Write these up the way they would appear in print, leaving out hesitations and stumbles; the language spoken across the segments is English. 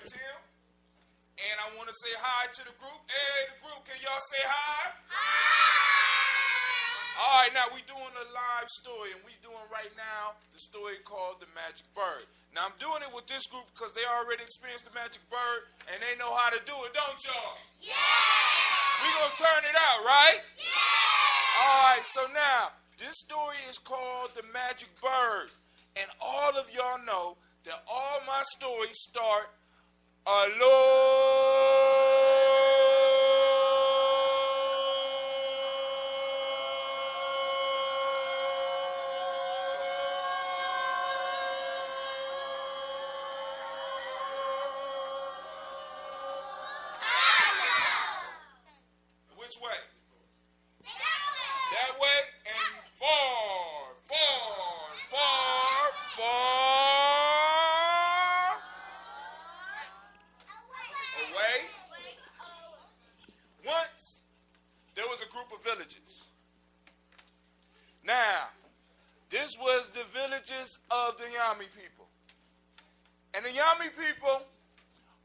Tim. And I want to say hi to the group. Hey, the group, can y'all say hi? All right, now we're doing a live story, and we're doing right now the story called The Magic Bird. Now, I'm doing it with this group because they already experienced the magic bird, and they know how to do it, don't y'all? Yeah! We're going to turn it out, right? Yeah! All right, so now, this story is called The Magic Bird, and all of y'all know that all my stories start which way? That way and far, far, far, far away. Once there was a group of villages. Now, this was the villages of the Yami people. And the Yami people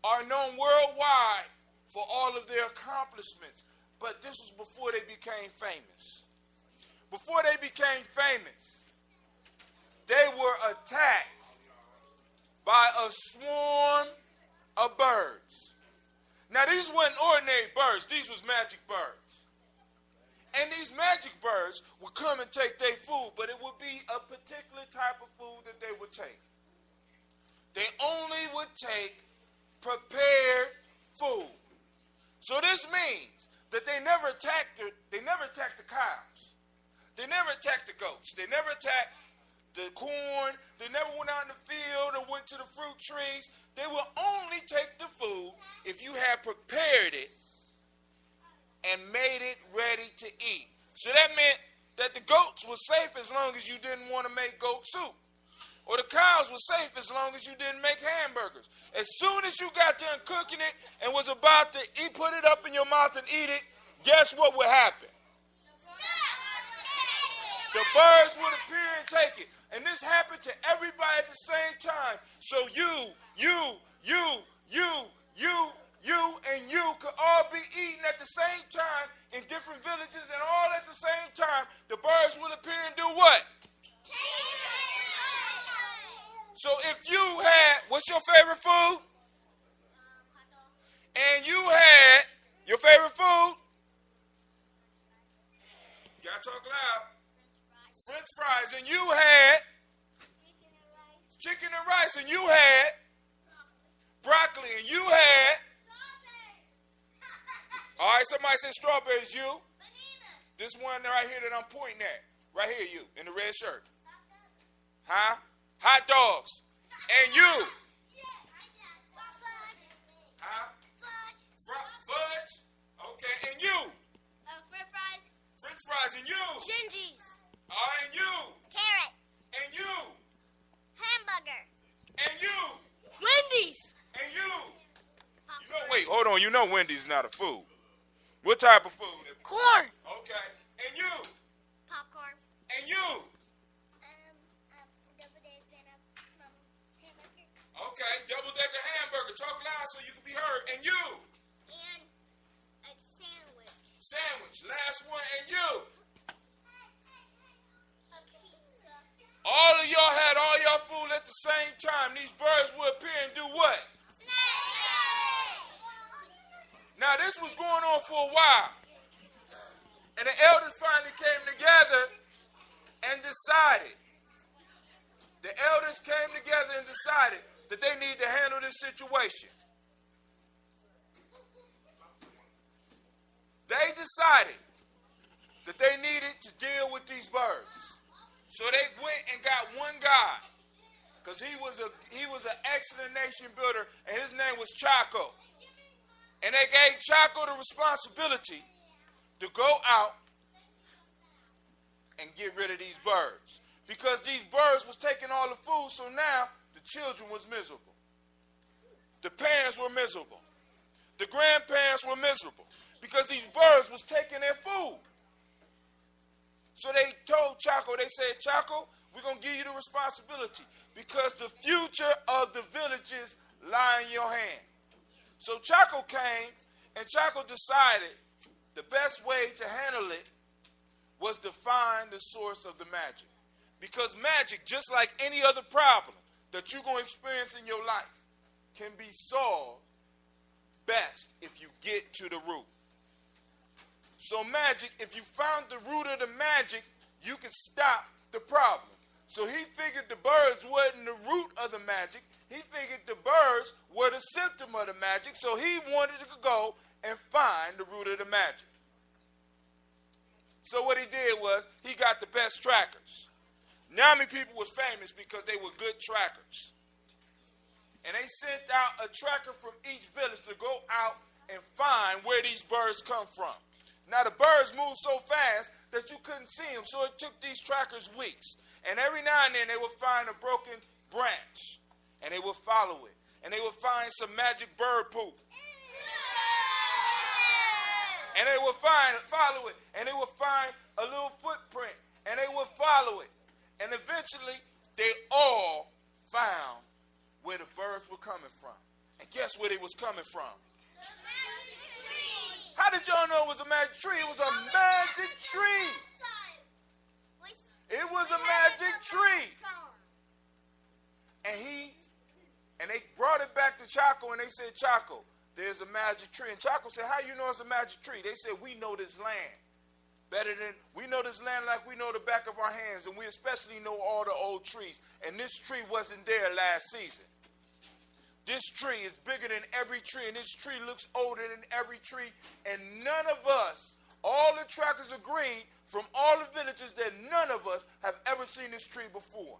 are known worldwide for all of their accomplishments. But this was before they became famous. Before they became famous, they were attacked by a swarm of birds. Now, these weren't ordinary birds. These was magic birds. And these magic birds would come and take their food, but it would be a particular type of food that they would take. They only would take prepared food. So this means that they never attacked the cows. They never attacked the goats. They never attacked the corn. They never went out in the field or went to the fruit trees. They will only take the food if you have prepared it and made it ready to eat. So that meant that the goats were safe as long as you didn't want to make goat soup. Or the cows were safe as long as you didn't make hamburgers. As soon as you got done cooking it and was about to put it up in your mouth and eat it, guess what would happen? The birds would appear and take it. And this happened to everybody at the same time. So you, and you could all be eating at the same time in different villages, and all at the same time, the birds would appear and do what? So if you had, what's your favorite food? And you had your favorite food? You gotta talk loud. French fries. And you had chicken and rice. And you had broccoli. And you had, all right, somebody said strawberries. You? This one right here that I'm pointing at. Right here, you, in the red shirt. Huh? Hot dogs. And you? Huh? Fudge. Okay, and you? French fries. And you? Gingies. All right, and you? Carrot. And you? Hamburgers. And you? Wendy's. And you? You know, wait, hold on. You know Wendy's is not a food. What type of food? Corn. Okay. And you? Popcorn. And you? Okay, double-decker hamburger. Talk loud so you can be heard. And you? And a sandwich. Sandwich. Last one. And you? A pizza. All of y'all had all y'all food at the same time. These birds would appear and do what? Snake. Now, this was going on for a while. And the elders finally came together and decided. The elders came together and decided that they need to handle this situation. They decided that they needed to deal with these birds. So they went and got one guy, because he was an excellent nation builder, and his name was Chaco. And they gave Chaco the responsibility to go out and get rid of these birds. Because these birds was taking all the food, so now the children was miserable. The parents were miserable. The grandparents were miserable because these birds was taking their food. So they told Chaco, they said, Chaco, We're going to give you the responsibility because the future of the villages lie in your hand. So Chaco came, and Chaco decided the best way to handle it was to find the source of the magic. Because magic, just like any other problem that you're going to experience in your life, can be solved best if you get to the root. So magic, if you found the root of the magic, you can stop the problem. So he figured the birds wasn't the root of the magic. He figured the birds were the symptom of the magic. So he wanted to go and find the root of the magic. So what he did was he got the best trackers. Nyami people was famous because they were good trackers. And they sent out a tracker from each village to go out and find where these birds come from. Now the birds moved so fast that you couldn't see them, so it took these trackers weeks. And every now and then they would find a broken branch, and they would follow it. And they would find some magic bird poop. And they would follow it, and they would find a little footprint, and they would follow it. And eventually, they all found where the birds were coming from. And guess where they was coming from? The magic tree. How did y'all know it was a magic tree? It was a magic tree. It was a magic tree. And they brought it back to Chaco, and they said, Chaco, there's a magic tree. And Chaco said, how you know it's a magic tree? They said, we know this land we know this land like we know the back of our hands, and we especially know all the old trees. And this tree wasn't there last season. This tree is bigger than every tree, and this tree looks older than every tree. And none of us, all the trackers agreed from all the villages that none of us have ever seen this tree before.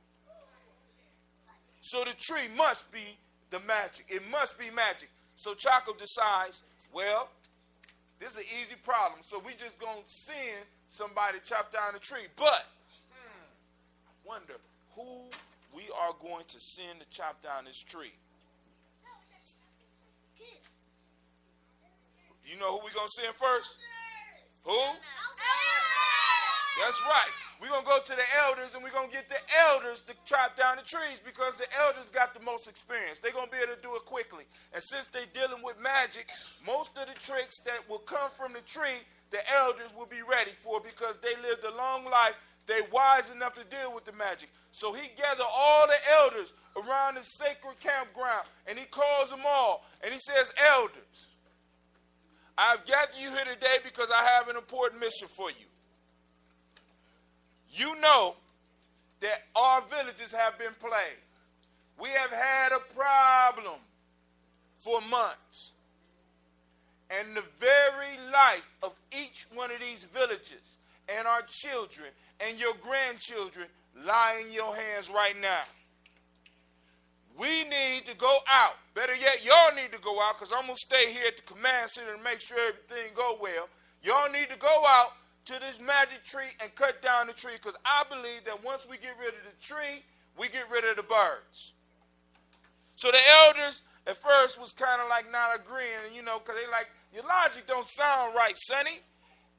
So the tree must be the magic. It must be magic. So Chaco decides, well, this is an easy problem. So we just going to send somebody to chop down the tree. But I wonder who we are going to send to chop down this tree. You know who we're going to send first? Who? That's right. We're going to go to the elders, and we're going to get the elders to chop down the trees because the elders got the most experience. They're going to be able to do it quickly. And since they're dealing with magic, most of the tricks that will come from the tree, the elders will be ready for because they lived a long life. They're wise enough to deal with the magic. So he gathered all the elders around the sacred campground, and he calls them all, and he says, elders, I've gathered you here today because I have an important mission for you. You know that our villages have been plagued. We have had a problem for months. And the very life of each one of these villages and our children and your grandchildren lie in your hands right now. We need to go out. Better yet, y'all need to go out because I'm going to stay here at the command center to make sure everything go well. Y'all need to go out to this magic tree and cut down the tree because I believe that once we get rid of the tree, we get rid of the birds. So the elders at first was kind of like not agreeing, because they like, your logic don't sound right, sonny.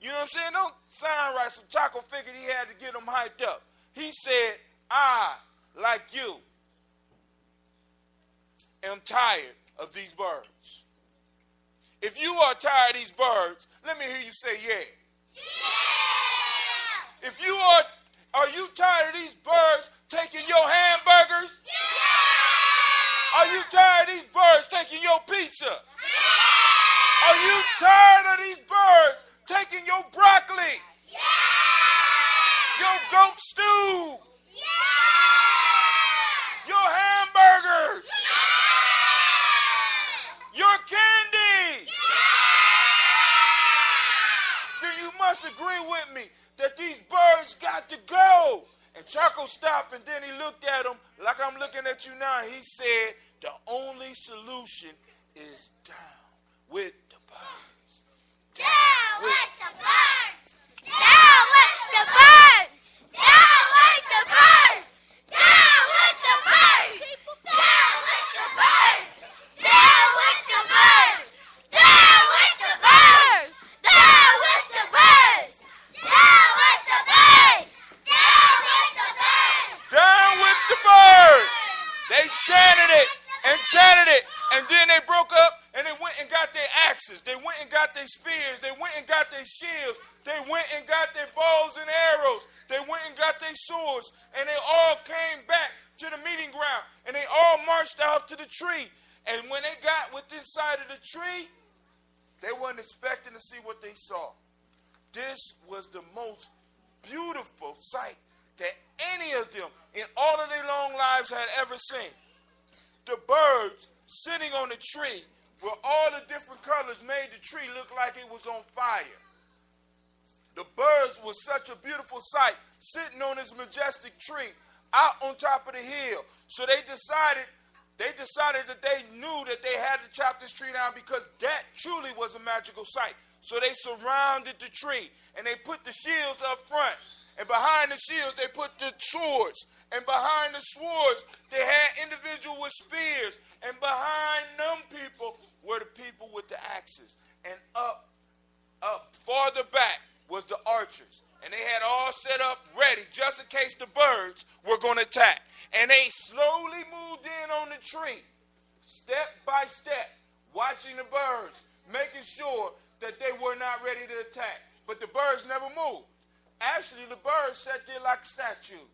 You know what I'm saying? Don't sound right. So Chaco figured he had to get them hyped up. He said, I, like you, am tired of these birds. If you are tired of these birds, let me hear you say yeah. Yeah! If you are you tired of these birds taking your hamburgers? Yeah! Are you tired of these birds taking your pizza? Yeah! Are you tired of these birds taking your broccoli? Yeah! Your goat stew? Yeah! Your hamburgers? Yeah! Your candy? Yeah! Then you must agree with me that these birds got to go. And Chaco stopped, and then he looked at him like I'm looking at you now, and he said, the only solution is down with the birds. Down with the birds! Down with the birds! Down with the birds! Down with the birds! Down with the birds! Down with the birds! Down with the birds! Down with the birds! Down with the birds! Down with the birds! chanted it and chanted it. And then they broke up and they went and got their axes. They went and got their spears. They went and got their shields. They went and got their bows and arrows. They went and got their swords. And they all came back to the meeting ground. And they all marched out to the tree. And when they got within sight of the tree, they weren't expecting to see what they saw. This was the most beautiful sight that any of them in all of their long lives had ever seen. The birds sitting on the tree with all the different colors made the tree look like it was on fire. The birds was such a beautiful sight sitting on this majestic tree out on top of the hill. So they decided that they knew that they had to chop this tree down because that truly was a magical sight. So they surrounded the tree and they put the shields up front. And behind the shields, they put the swords. And behind the swords, they had individuals with spears. And behind them people were the people with the axes. And up farther back was the archers. And they had all set up ready just in case the birds were going to attack. And they slowly moved in on the tree, step by step, watching the birds, making sure that they were not ready to attack. But the birds never moved. Actually, the birds sat there like statues.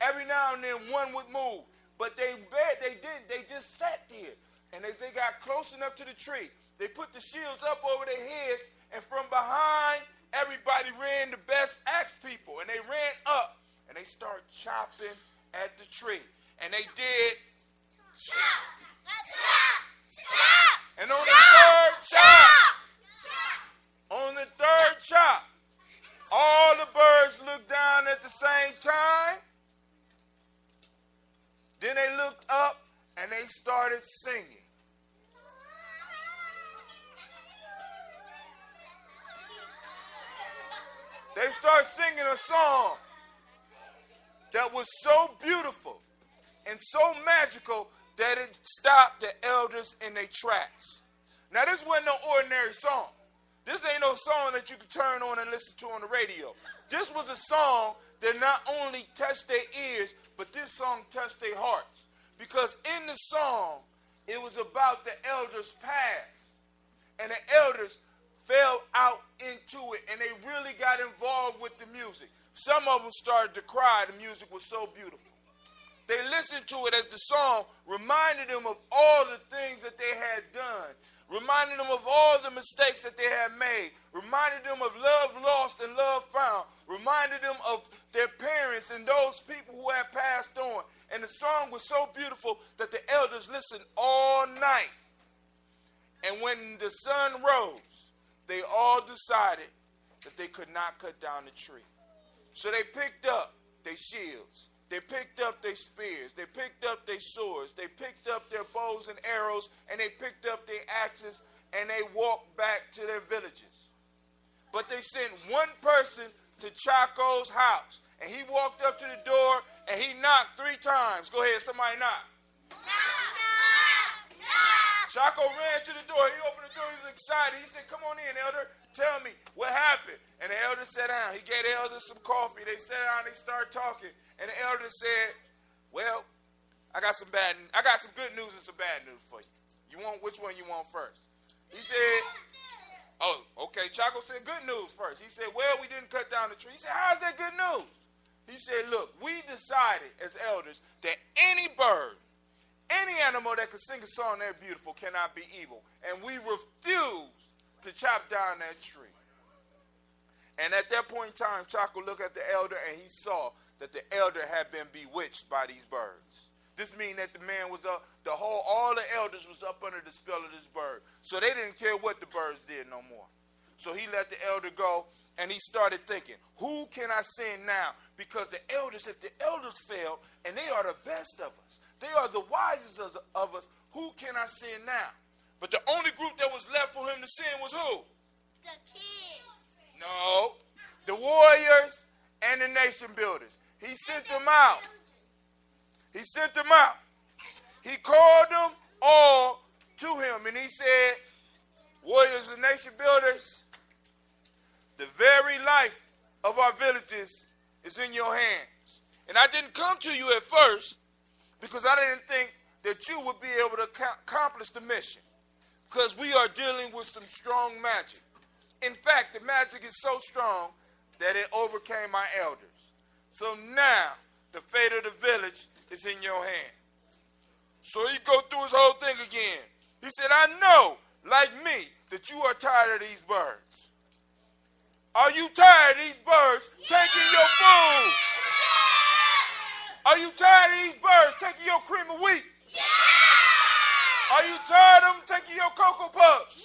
Every now and then one would move. But they just sat there. And as they got close enough to the tree, they put the shields up over their heads. And from behind, everybody ran the best axe people. And they ran up. And they started chopping at the tree. And they did chop, chop, chop. And on the third chop, all the birds looked down at the same time. Then they looked up and they started singing. They started singing a song that was so beautiful and so magical that it stopped the elders in their tracks. Now, this wasn't no ordinary song. This ain't no song that you can turn on and listen to on the radio. This was a song that not only touched their ears, but this song touched their hearts. Because in the song, it was about the elders' past. And the elders fell out into it, and they really got involved with the music. Some of them started to cry. The music was so beautiful. They listened to it as the song reminded them of all the things that they had done, reminded them of all the mistakes that they had made, reminded them of love lost and love found, reminded them of their parents and those people who had passed on. And the song was so beautiful that the elders listened all night. And when the sun rose, they all decided that they could not cut down the tree. So they picked up their shields. They picked up their spears. They picked up their swords. They picked up their bows and arrows. And they picked up their axes. And they walked back to their villages. But they sent one person to Chaco's house. And he walked up to the door and he knocked 3 times. Go ahead, somebody knock. Knock, knock, knock. Chaco ran to the door. He opened the door. He was excited. He said, "Come on in, elder. Tell me what happened." And the elder sat down. He gave the elder some coffee. They sat down. They started talking. And the elder said, "Well, I got some good news and some bad news for you. You want which one you want first?" He said, "Oh, okay." Chaco said, "Good news first." He said, "Well, we didn't cut down the tree." He said, "How's that good news?" He said, "Look, we decided as elders that any bird, any animal that could sing a song that beautiful cannot be evil. And we refuse to chop down that tree." And at that point in time, Chaco looked at the elder and he saw that the elder had been bewitched by these birds. This means that the man was up, all the elders was up under the spell of this bird. So they didn't care what the birds did no more. So he let the elder go and he started thinking, who can I send now? Because the elders, if the elders fail, and they are the best of us, they are the wisest of us, who can I send now? But the only group that was left for him to send was who? The kids. No, the warriors and the nation builders. He sent them out. He sent them out. He called them all to him and he said, "Warriors and nation builders, the very life of our villages is in your hands. And I didn't come to you at first because I didn't think that you would be able to accomplish the mission, because we are dealing with some strong magic. In fact, the magic is so strong that it overcame my elders. So now, the fate of the village is in your hand. So he go through his whole thing again. He said, I know, like me, that you are tired of these birds. Are you tired of these birds taking your food? Are you tired of these birds taking your cream of wheat? Are you tired of them taking your Cocoa Puffs?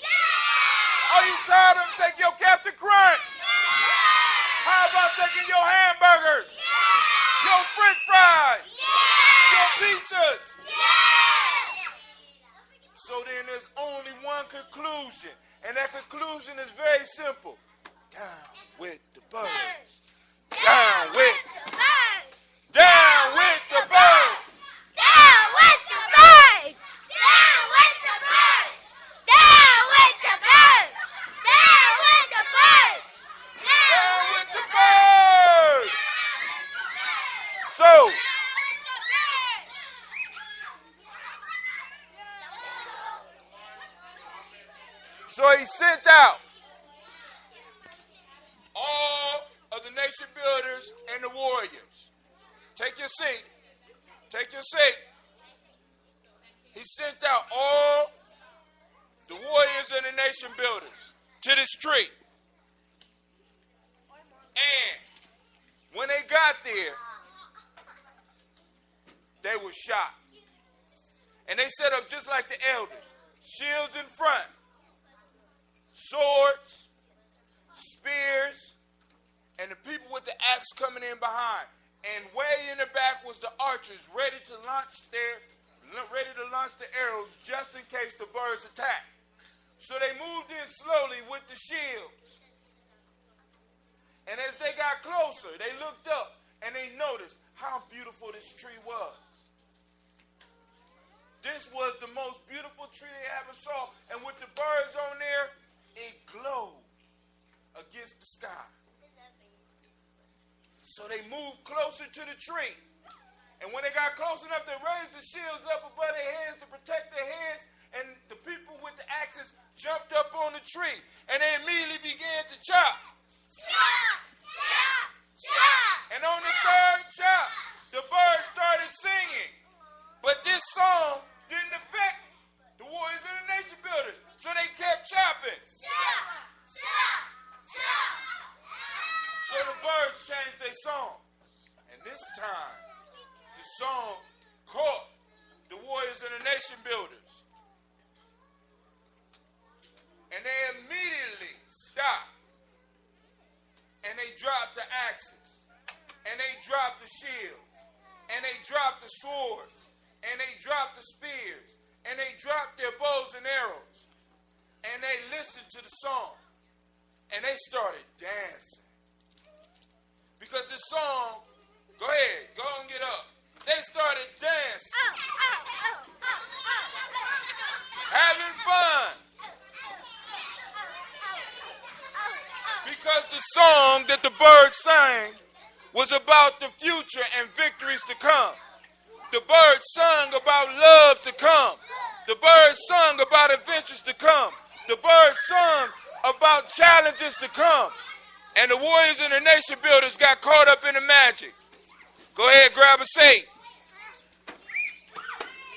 Are you tired of them taking your Captain Crunch? How about taking your hamburgers? Your French fries? Your pizzas? So then there's only one conclusion, and that conclusion is very simple. Down with the birds. Down with the birds. Down with the birds. Down with the birds. Down with the birds. Down with the birds. Down with the birds. Down with the birds. So, he sent out all of the nation builders and the warriors. Take your seat. Take your seat. He sent out all the warriors and the nation builders to this tree. And when they got there, they were shot. And they set up just like the elders. Shields in front. Swords. Spears. And the people with the axe coming in behind. And way in the back was the archers ready to launch the arrows just in case the birds attack. So they moved in slowly with the shields. And as they got closer, they looked up and they noticed how beautiful this tree was. This was the most beautiful tree they ever saw. And with the birds on there, it glowed against the sky. So they moved closer to the tree. And when they got close enough, they raised the shields up above their heads to protect their heads. And the people with the axes jumped up on the tree. And they immediately began to chop. Chop, chop, chop. And on the third chop, the birds started singing. But this song didn't affect the warriors and the nation builders. So they kept chopping. Chop, chop, chop. So the birds changed their song. And this time, the song caught the warriors and the nation builders. And they immediately stopped. And they dropped the axes. And they dropped the shields. And they dropped the swords. And they dropped the spears. And they dropped their bows and arrows. And they listened to the song. And they started dancing. Because the song, go ahead, go and get up. They started dancing. Having fun. Because the song that the birds sang was about the future and victories to come. The birds sung about love to come. The birds sung about adventures to come. The birds sung about challenges to come. And the warriors and the nation builders got caught up in the magic. Go ahead, grab a seat.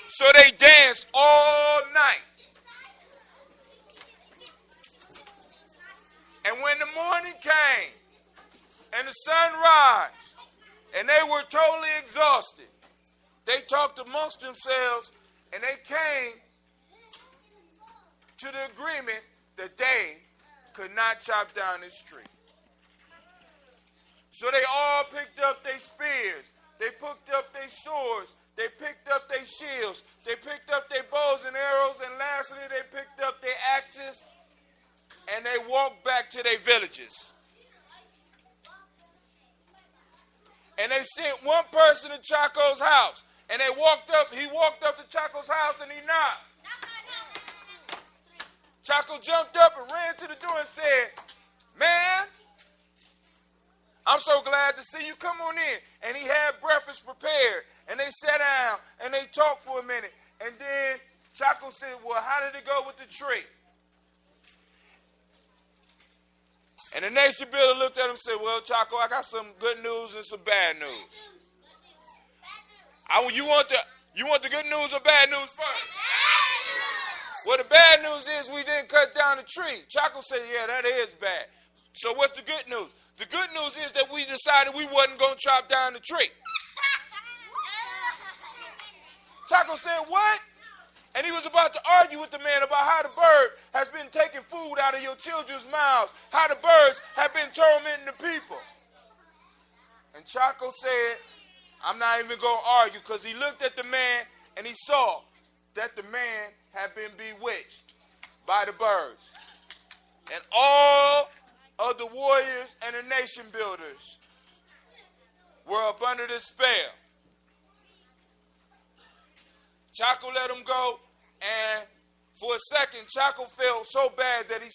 So they danced all night. And when the morning came and the sun rised and they were totally exhausted, they talked amongst themselves and they came to the agreement that they could not chop down this tree. So they all picked up their spears. They picked up their swords. They picked up their shields. They picked up their bows and arrows. And lastly, they picked up their axes. And they walked back to their villages. And they sent one person to Chaco's house. And he walked up to Chaco's house and he knocked. Chaco jumped up and ran to the door and said, "Man, I'm so glad to see you. Come on in." And he had breakfast prepared. And they sat down and they talked for a minute. And then Chaco said, well, how did it go with the tree? And the nation builder looked at him and said, well, Chaco, I got some good news and some bad news. You want the good news or bad news first? Well, the bad news is we didn't cut down the tree. Chaco said, yeah, that is bad. So what's the good news? The good news is that we decided we wasn't going to chop down the tree. Chaco said, what? And he was about to argue with the man about how the bird has been taking food out of your children's mouths, how the birds have been tormenting the people. And Chaco said, I'm not even going to argue, because he looked at the man and he saw that the man had been bewitched by the birds. And all of the warriors and the nation builders were up under this spell. Chaco let him go, and for a second, Chaco felt so bad that he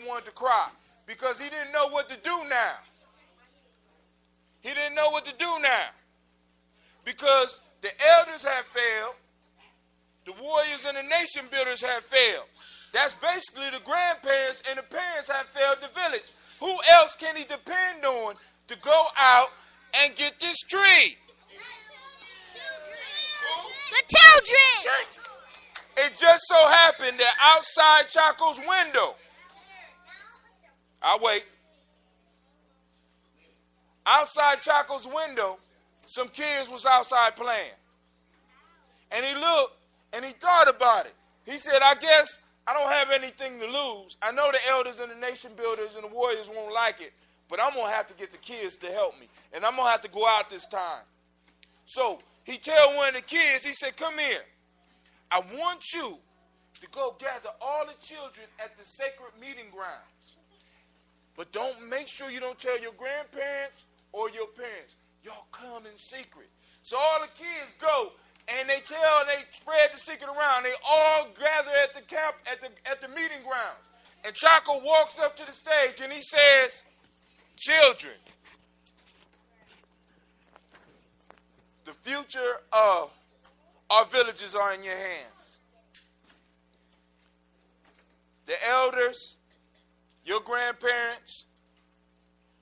wanted to cry, because he didn't know what to do now. He didn't know what to do now, because the elders had failed, the warriors and the nation builders had failed. That's basically the grandparents and the parents have failed the village. Who else can he depend on to go out and get this tree? The children. It just so happened that outside Chaco's window, I'll wait. Outside Chaco's window, some kids was outside playing. And he looked and he thought about it. He said, I guess I don't have anything to lose. I know the elders and the nation builders and the warriors won't like it, but I'm going to have to get the kids to help me. And I'm going to have to go out this time. So he tell one of the kids, he said, come here. I want you to go gather all the children at the sacred meeting grounds. But make sure you don't tell your grandparents or your parents. Y'all come in secret. So all the kids go, and they spread the secret around. They all gather at the camp, at the meeting grounds. And Chaco walks up to the stage and he says, children, the future of our villages are in your hands. The elders, your grandparents,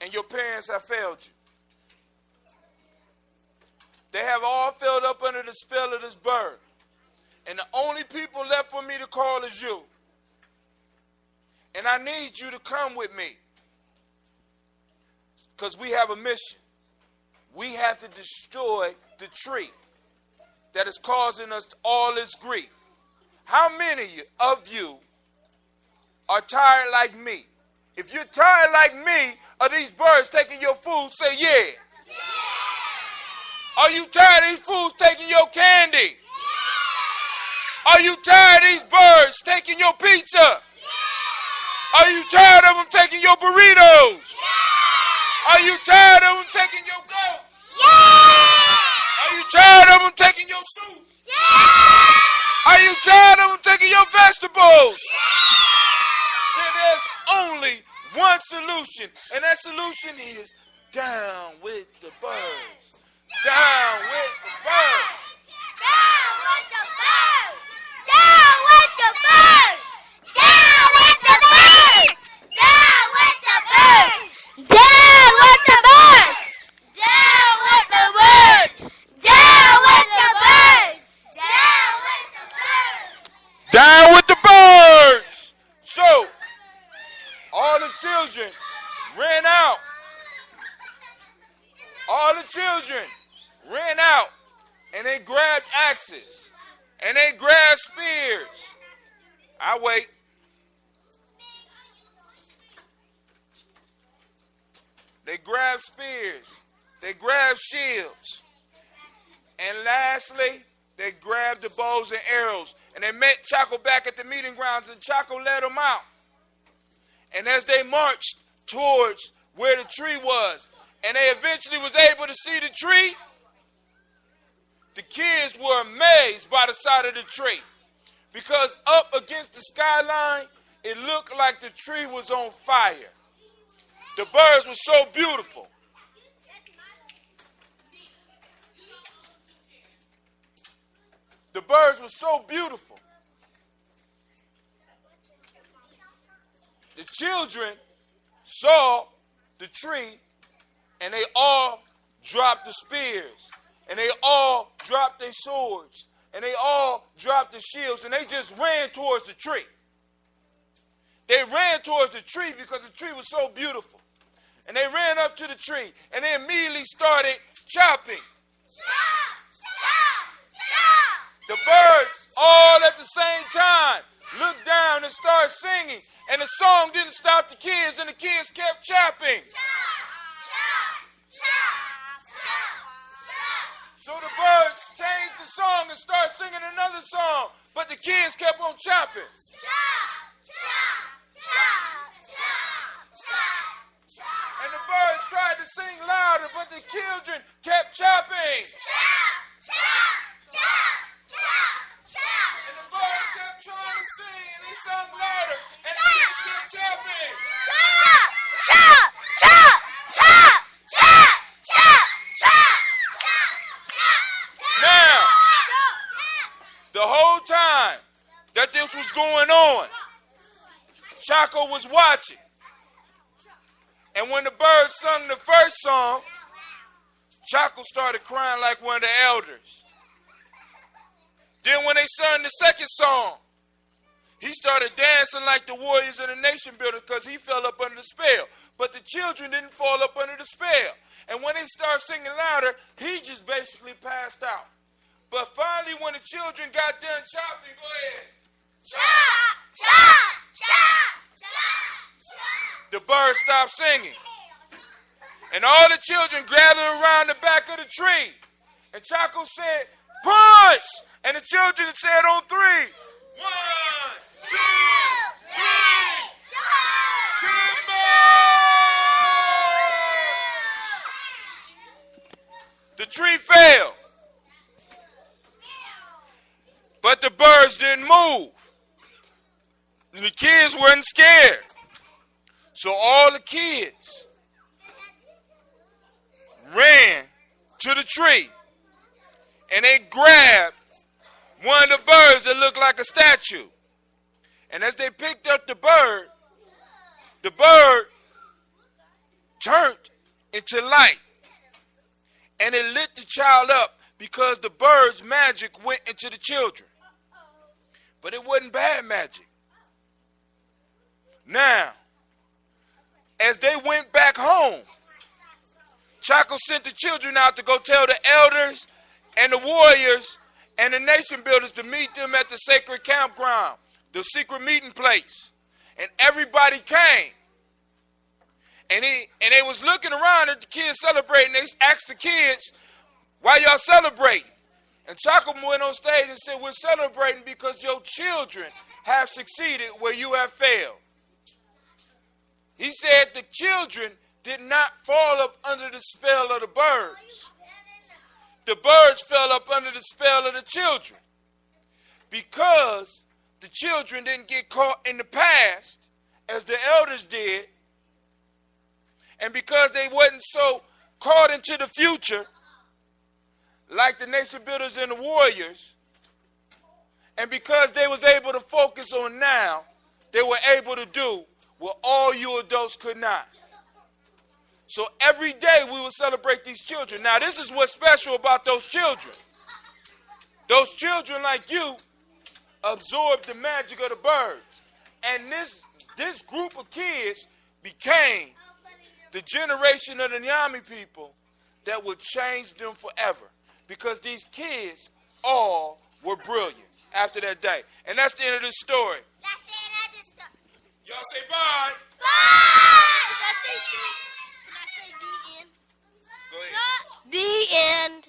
and your parents have failed you. They have all filled up under the spell of this bird. And the only people left for me to call is you. And I need you to come with me. Because we have a mission. We have to destroy the tree that is causing us all this grief. How many of you are tired like me? If you're tired like me of these birds taking your food, say yeah. Are you tired of these fools taking your candy? Yeah. Are you tired of these birds taking your pizza? Yeah. Are you tired of them taking your burritos? Yeah. Are you tired of them taking your goat? Yeah. Are you tired of them taking your soup? Yeah. Are you tired of them taking your vegetables? Yeah. Then there's only one solution, and that solution is down with the birds. Down with the birds. Down with the birds. Down with the birds. Down with the birds. Down with the birds. Down with the birds. Down with the birds. Down with the birds. Down with the birds. Down with the birds. So, all the children ran out. All the children ran out, and they grabbed axes, and they grabbed spears. I wait. They grabbed spears. They grabbed shields. And lastly, they grabbed the bows and arrows, and they met Chaco back at the meeting grounds, and Chaco led them out. And as they marched towards where the tree was, and they eventually was able to see the tree, the kids were amazed by the sight of the tree, because up against the skyline, it looked like the tree was on fire. The birds were so beautiful. The birds were so beautiful. The children saw the tree and they all dropped the spears and they all dropped their swords and they all dropped their shields and they just ran towards the tree. They ran towards the tree because the tree was so beautiful. And they ran up to the tree and they immediately started chopping. Chop, chop, chop. The birds all at the same time looked down and started singing. And the song didn't stop the kids and the kids kept chopping. So the birds changed the song and started singing another song. But the kids kept on chopping. And the birds tried to sing louder, but the children kept chopping. And the birds kept trying to sing, and they sung louder, and the kids kept chopping. Now, the whole time that this was going on, Chaco was watching. And when the birds sung the first song, Chaco started crying like one of the elders. Then when they sung the second song, he started dancing like the warriors of the nation builders because he fell up under the spell. But the children didn't fall up under the spell. And when they started singing louder, he just basically passed out. But finally, when the children got done chopping, go ahead. The birds stopped singing. And all the children gathered around the back of the tree. And Chaco said, push! And the children said on 3. 1, 2, 3. Timber! The tree fell. But the birds didn't move. The kids weren't scared. So all the kids ran to the tree and they grabbed one of the birds that looked like a statue. And as they picked up the bird turned into light. And it lit the child up because the bird's magic went into the children. But it wasn't bad magic. Now, as they went back home, Chaco sent the children out to go tell the elders and the warriors and the nation builders to meet them at the sacred campground, the secret meeting place. And everybody came. And they was looking around at the kids celebrating. They asked the kids, why y'all celebrating? And Chaco went on stage and said, we're celebrating because your children have succeeded where you have failed. He said the children did not fall up under the spell of the birds. The birds fell up under the spell of the children. Because the children didn't get caught in the past as the elders did. And because they wasn't so caught into the future like the nation builders and the warriors. And because they was able to focus on now, they were able to do what all you adults could not. So every day we will celebrate these children. Now this is what's special about those children. Those children like you absorbed the magic of the birds. And this group of kids became the generation of the Nyami people that would change them forever. Because these kids all were brilliant after that day. And that's the end of this story. That's the end of the story. Y'all say bye. Bye! Can I say the end? Go ahead. The end.